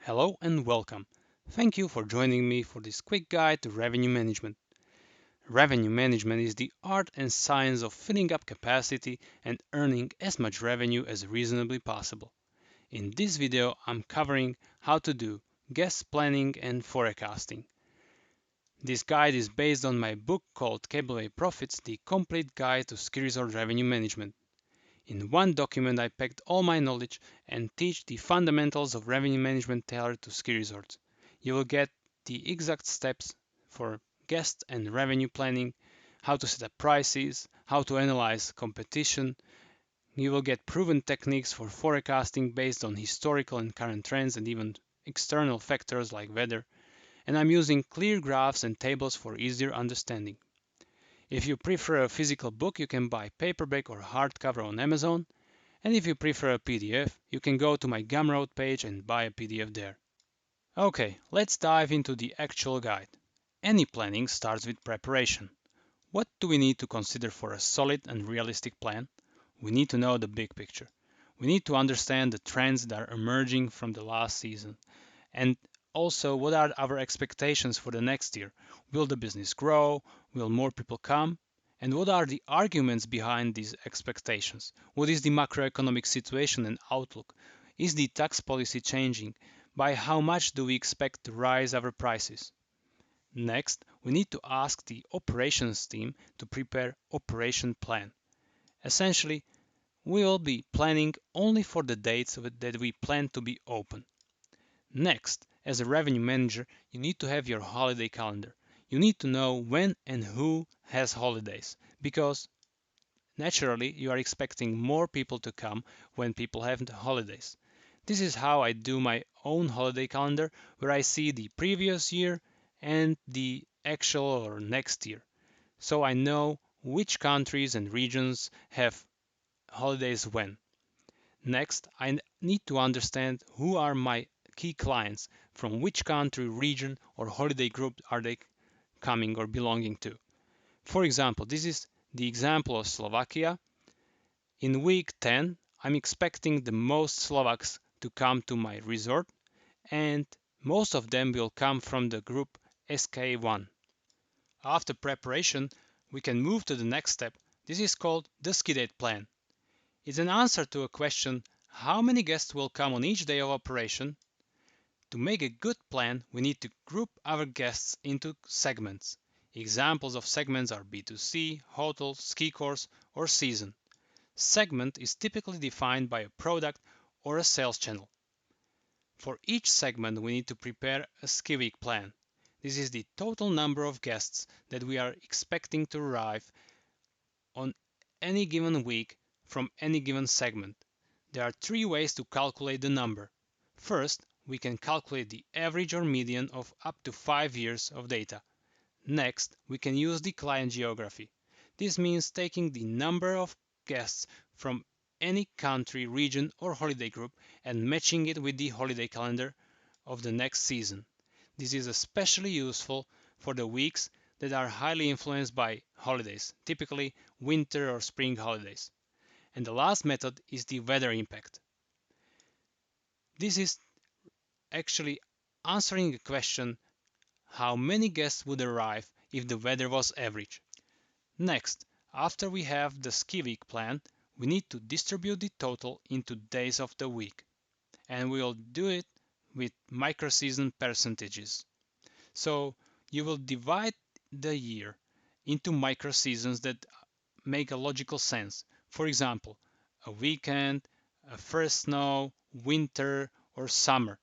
Hello and welcome. Thank you for joining me for this quick guide to revenue management. Revenue management is the art and science of filling up capacity and earning as much revenue as reasonably possible. In this video, I'm covering how to do guest planning and forecasting. This guide is based on my book called Cableway Profits, the complete guide to ski resort revenue management. In one document, I packed all my knowledge and teach the fundamentals of revenue management tailored to ski resorts. You will get the exact steps for guest and revenue planning, how to set up prices, how to analyze competition. You will get proven techniques for forecasting based on historical and current trends and even external factors like weather. And I'm using clear graphs and tables for easier understanding. If you prefer a physical book, you can buy paperback or hardcover on Amazon. And if you prefer a PDF, you can go to my Gumroad page and buy a PDF there. Okay, let's dive into the actual guide. Any planning starts with preparation. What do we need to consider for a solid and realistic plan? We need to know the big picture. We need to understand the trends that are emerging from the last season. And also, what are our expectations for the next year? Will the business grow? Will more people come? And what are the arguments behind these expectations? What is the macroeconomic situation and outlook? Is the tax policy changing? By how much do we expect to rise our prices? Next, we need to ask the operations team to prepare operation plan. Essentially, we will be planning only for the dates that we plan to be open. Next, as a revenue manager, you need to have your holiday calendar. You need to know when and who has holidays because naturally you are expecting more people to come when people have holidays. This is how I do my own holiday calendar where I see the previous year and the actual or next year. So I know which countries and regions have holidays when. Next, I need to understand who are my key clients, from which country, region, or holiday group are they coming or belonging to. For example, this is the example of Slovakia. In week 10, I'm expecting the most Slovaks to come to my resort, and most of them will come from the group SK1. After preparation, we can move to the next step. This is called the ski date plan. It's an answer to a question: how many guests will come on each day of operation? To make a good plan, we need to group our guests into segments. Examples of segments are B2C, hotel, ski course, or season. Segment is typically defined by a product or a sales channel. For each segment, we need to prepare a ski week plan. This is the total number of guests that we are expecting to arrive on any given week from any given segment. There are three ways to calculate the number. First, we can calculate the average or median of up to 5 years of data. Next, we can use the client geography. This means taking the number of guests from any country, region, or holiday group and matching it with the holiday calendar of the next season. This is especially useful for the weeks that are highly influenced by holidays, typically winter or spring holidays. And the last method is the weather impact. This is actually answering a question: how many guests would arrive if the weather was average? Next, after we have the ski week plan, we need to distribute the total into days of the week. And we will do it with microseason percentages. So you will divide the year into microseasons that make a logical sense. For example, a weekend, a first snow, winter, or summer.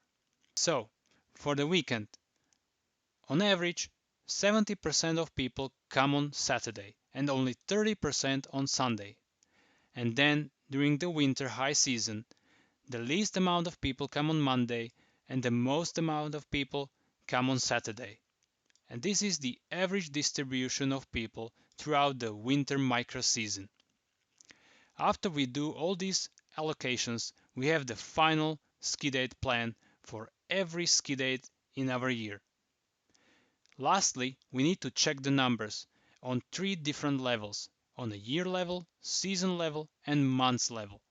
So, for the weekend, on average, 70% of people come on Saturday and only 30% on Sunday. And then, during the winter high season, the least amount of people come on Monday and the most amount of people come on Saturday. And this is the average distribution of people throughout the winter micro season. After we do all these allocations, we have the final ski date plan for every ski date in our year. Lastly, we need to check the numbers on three different levels: on a year level, season level, and months level.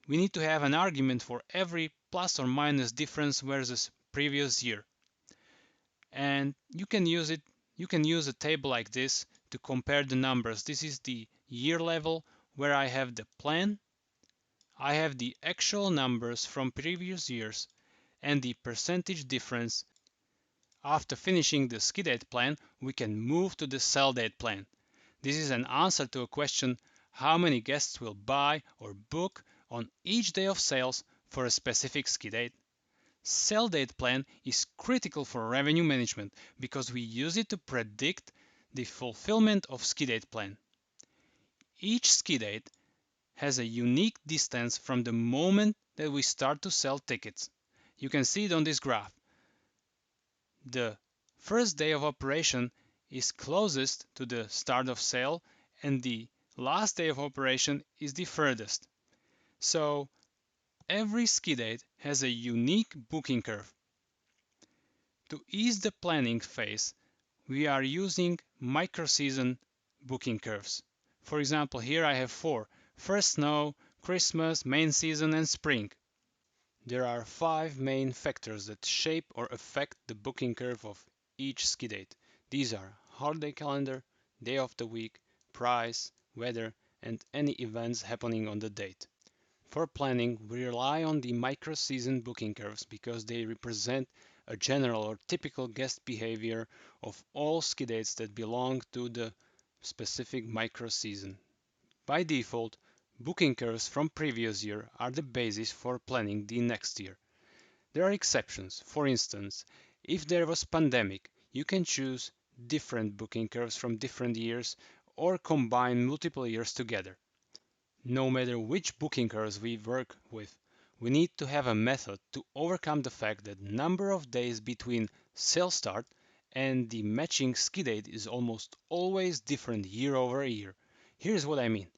we need to have an argument for every plus or minus difference versus previous year. And you can use a table like this to compare the numbers. This is the year level where I have the plan, I have the actual numbers from previous years, and the percentage difference. After finishing the ski date plan, we can move to the sell date plan. This is an answer to a question: how many guests will buy or book on each day of sales for a specific ski date? Sell date plan is critical for revenue management because we use it to predict the fulfillment of ski date plan. Each ski date has a unique distance from the moment that we start to sell tickets. You can see it on this graph. The first day of operation is closest to the start of sale, and the last day of operation is the furthest. So every ski date has a unique booking curve. To ease the planning phase, we are using micro-season booking curves. For example, here I have four: first snow, Christmas, main season, and spring. There are five main factors that shape or affect the booking curve of each ski date. These are holiday calendar, day of the week, price, weather, and any events happening on the date. For planning, we rely on the micro-season booking curves because they represent a general or typical guest behavior of all ski dates that belong to the specific micro-season. By default, booking curves from previous year are the basis for planning the next year. There are exceptions. For instance, if there was pandemic, you can choose different booking curves from different years or combine multiple years together. No matter which booking curves we work with, we need to have a method to overcome the fact that number of days between sale start and the matching ski date is almost always different year over year. Here's what I mean.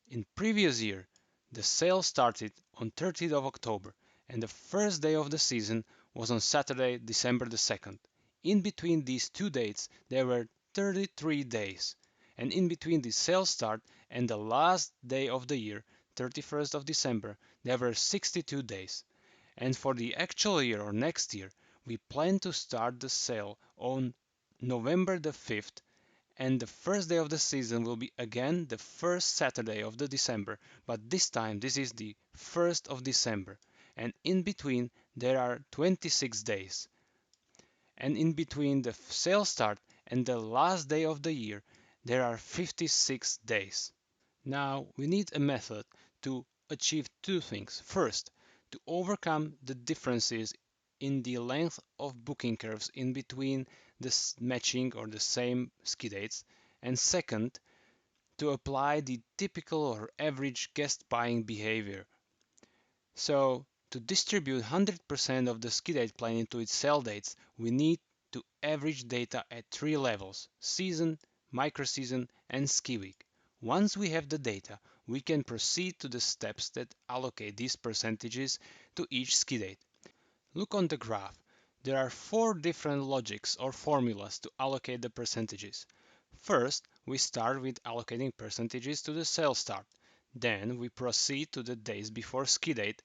In previous year, the sale started on 30th of October and the first day of the season was on Saturday, December the 2nd. In between these two dates, there were 33 days. And in between the sale start and the last day of the year, 31st of December, there were 62 days. And for the actual year or next year, we plan to start the sale on November the 5th, and the first day of the season will be again the first Saturday of the December, but this time this is the 1st of December, and in between there are 26 days. And in between the sale start and the last day of the year, there are 56 days. Now we need a method to achieve two things. First, to overcome the differences in the length of booking curves in between the matching or the same ski dates, and second, to apply the typical or average guest buying behavior. So to distribute 100% of the ski date plan into its sell dates, we need to average data at three levels: season, micro-season, and ski week. Once we have the data, we can proceed to the steps that allocate these percentages to each ski date. Look on the graph. There are four different logics or formulas to allocate the percentages. First, we start with allocating percentages to the sales start. Then we proceed to the days before ski date.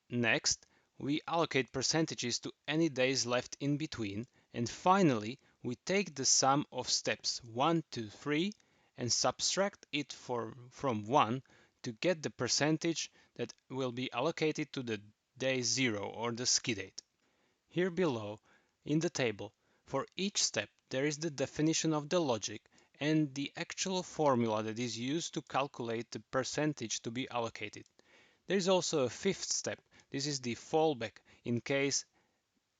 Next, we allocate percentages to any days left in between. And finally, we take the sum of steps 1 to 3 and subtract it from 1 to get the percentage that will be allocated to the day 0 or the ski date. Here below, in the table, for each step there is the definition of the logic and the actual formula that is used to calculate the percentage to be allocated. There is also a fifth step. This is the fallback in case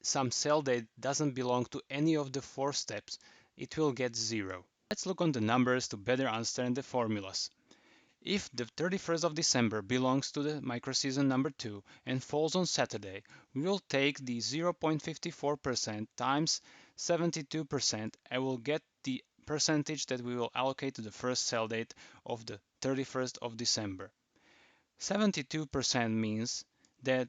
some cell date doesn't belong to any of the four steps, it will get 0. Let's look on the numbers to better understand the formulas. If the 31st of December belongs to the microseason number 2 and falls on Saturday, we will take the 0.54% times 72% and will get the percentage that we will allocate to the first sell date of the 31st of December. 72% means that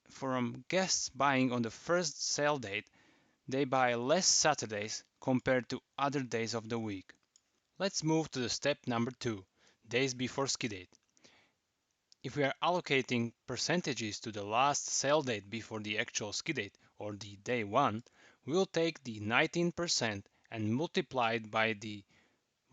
from guests buying on the first sale date, they buy less Saturdays compared to other days of the week. Let's move to the step number 2, days before ski date. If we are allocating percentages to the last sale date before the actual ski date or the day one, we'll take the 19% and multiply it by the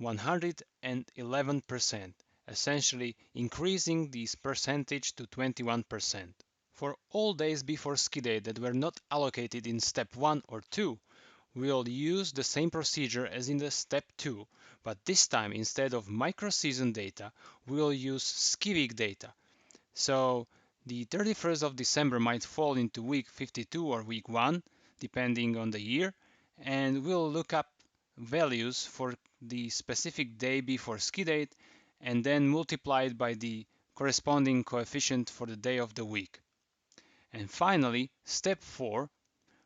111%, essentially increasing this percentage to 21%. For all days before ski date that were not allocated in step 1 or 2, we'll use the same procedure as in the step 2, but this time instead of micro-season data, we'll use ski week data. So the 31st of December might fall into week 52 or week 1, depending on the year, and we'll look up values for the specific day before ski date and then multiply it by the corresponding coefficient for the day of the week. And finally, step 4,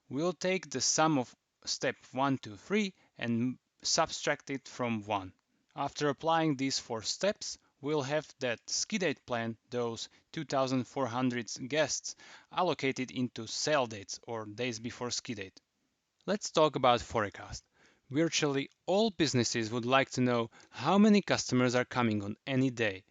we'll take the sum of step 1 to 3 and subtract it from 1. After applying these 4 steps, we'll have that ski date plan, those 2,400 guests, allocated into sale dates or days before ski date. Let's talk about forecast. Virtually all businesses would like to know how many customers are coming on any day.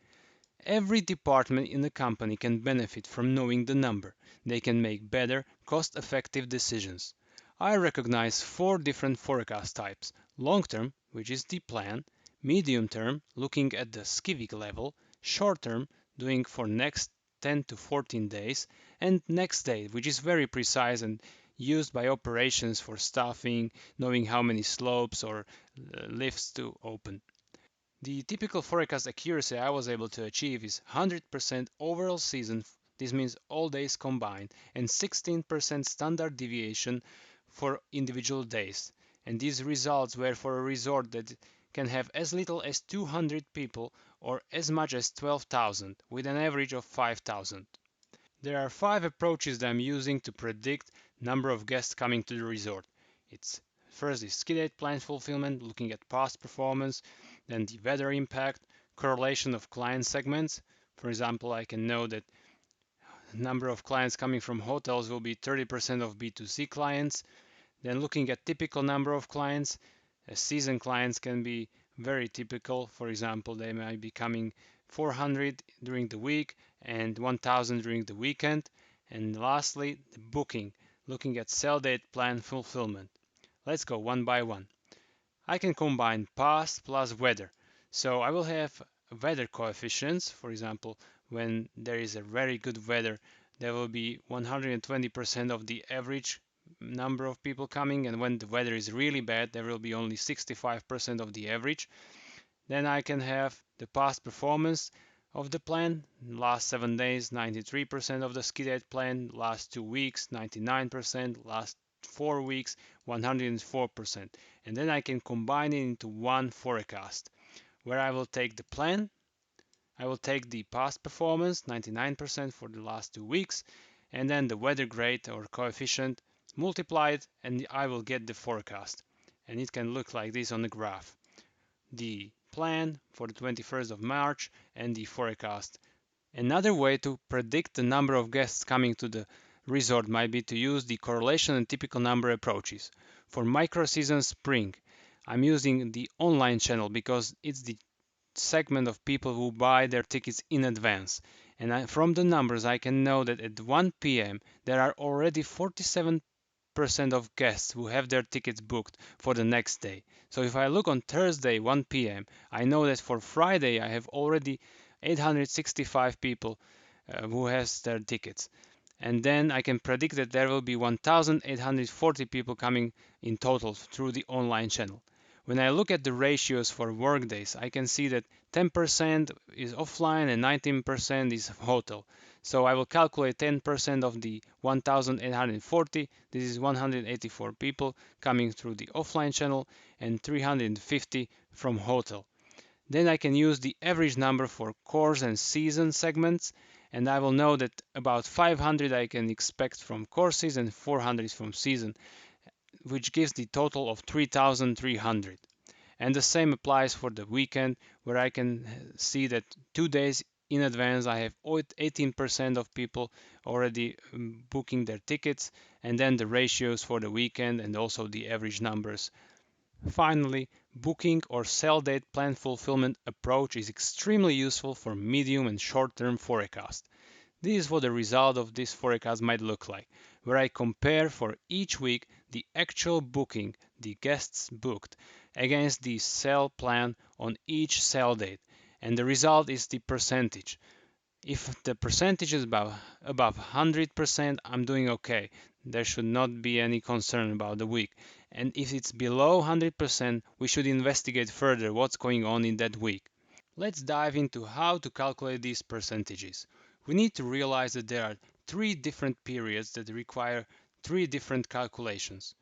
Every department in the company can benefit from knowing the number. They can make better, cost-effective decisions. I recognize 4 different forecast types: long term, which is the plan; medium term, looking at the ski week level; short term, doing for next 10 to 14 days; and next day, which is very precise and used by operations for staffing, knowing how many slopes or lifts to open. The typical forecast accuracy I was able to achieve is 100% overall season, this means all days combined, and 16% standard deviation for individual days. And these results were for a resort that can have as little as 200 people or as much as 12,000, with an average of 5,000. There are 5 approaches that I'm using to predict number of guests coming to the resort. It's first is ski date plan fulfillment, looking at past performance, then the weather impact, correlation of client segments. For example, I can know that the number of clients coming from hotels will be 30% of B2C clients. Then looking at typical number of clients, season clients can be very typical. For example, they might be coming 400 during the week and 1000 during the weekend. And lastly, the booking, looking at sell date plan fulfillment. Let's go one by one. I can combine past plus weather. So I will have weather coefficients. For example, when there is a very good weather, there will be 120% of the average number of people coming, and when the weather is really bad, there will be only 65% of the average. Then I can have the past performance of the plan. Last 7 days, 93% of the ski date plan. Last 2 weeks, 99%. Last 4 weeks, 104%. And then I can combine it into one forecast where I will take the plan, I will take the past performance, 99% for the last 2 weeks, and then the weather grade or coefficient, multiply it, and I will get the forecast. And it can look like this on the graph. The plan for the 21st of March and the forecast. Another way to predict the number of guests coming to the resort might be to use the correlation and typical number approaches. For micro-season spring, I'm using the online channel because it's the segment of people who buy their tickets in advance. And from the numbers, I can know that at 1 p.m. there are already 47% of guests who have their tickets booked for the next day. So if I look on Thursday 1 p.m., I know that for Friday I have already 865 people who has their tickets. And then I can predict that there will be 1,840 people coming in total through the online channel. When I look at the ratios for workdays, I can see that 10% is offline and 19% is hotel. So I will calculate 10% of the 1,840. This is 184 people coming through the offline channel and 350 from hotel. Then I can use the average number for course and season segments, and I will know that about 500 I can expect from courses and 400 from season, which gives the total of 3,300. And the same applies for the weekend, where I can see that 2 days in advance I have 18% of people already booking their tickets, and then the ratios for the weekend and also the average numbers. Finally, booking or sell date plan fulfillment approach is extremely useful for medium and short-term forecast. This is what the result of this forecast might look like, where I compare for each week the actual booking, the guests booked, against the sell plan on each sell date, and the result is the percentage. If the percentage is above 100%, I'm doing okay. There should not be any concern about the week. And if it's below 100%, we should investigate further what's going on in that week. Let's dive into how to calculate these percentages. We need to realize that there are three different periods that require three different calculations.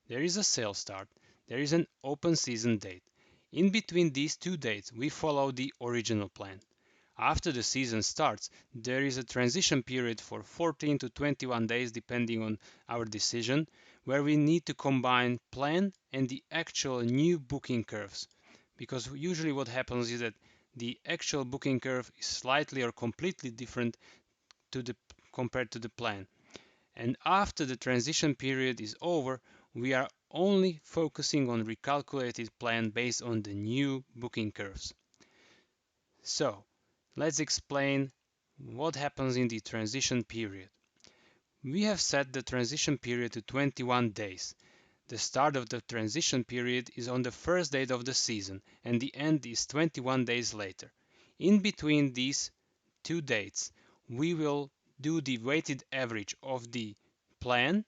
There is a sale start, there is an open season date. In between these two dates, we follow the original plan. After the season starts, there is a transition period for 14 to 21 days depending on our decision, where we need to combine plan and the actual new booking curves. Because usually what happens is that the actual booking curve is slightly or completely different to the compared to the plan. And after the transition period is over, we are only focusing on recalculated plan based on the new booking curves. So, let's explain what happens in the transition period. We have set the transition period to 21 days. The start of the transition period is on the first date of the season, and the end is 21 days later. In between these two dates, we will do the weighted average of the plan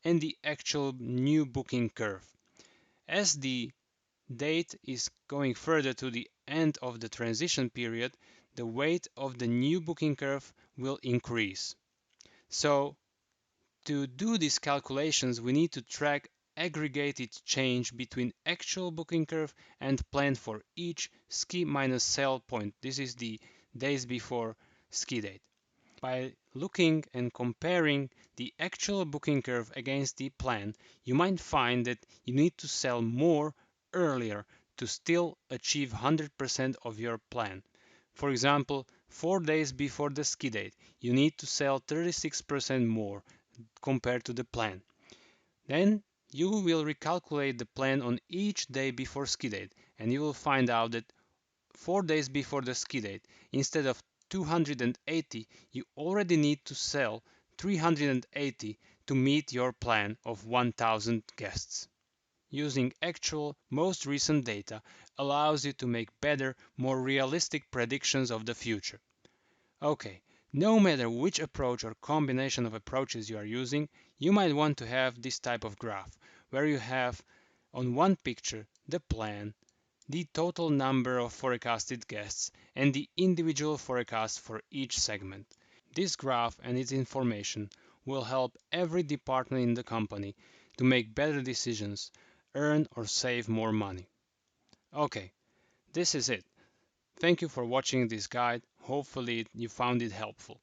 and the actual new booking curve. As the date is going further to the end of the transition period, the weight of the new booking curve will increase. So, to do these calculations, we need to track aggregated change between actual booking curve and plan for each ski minus sell point. This is the days before ski date. By looking and comparing the actual booking curve against the plan, you might find that you need to sell more earlier to still achieve 100% of your plan. For example, 4 days before the ski date, you need to sell 36% more compared to the plan. Then you will recalculate the plan on each day before ski date, and you will find out that 4 days before the ski date, instead of 280, you already need to sell 380 to meet your plan of 1000 guests. Using actual, most recent data allows you to make better, more realistic predictions of the future. Okay, no matter which approach or combination of approaches you are using, you might want to have this type of graph, where you have on one picture the plan, the total number of forecasted guests, and the individual forecast for each segment. This graph and its information will help every department in the company to make better decisions, earn or save more money. Okay, this is it. Thank you for watching this guide. Hopefully you found it helpful.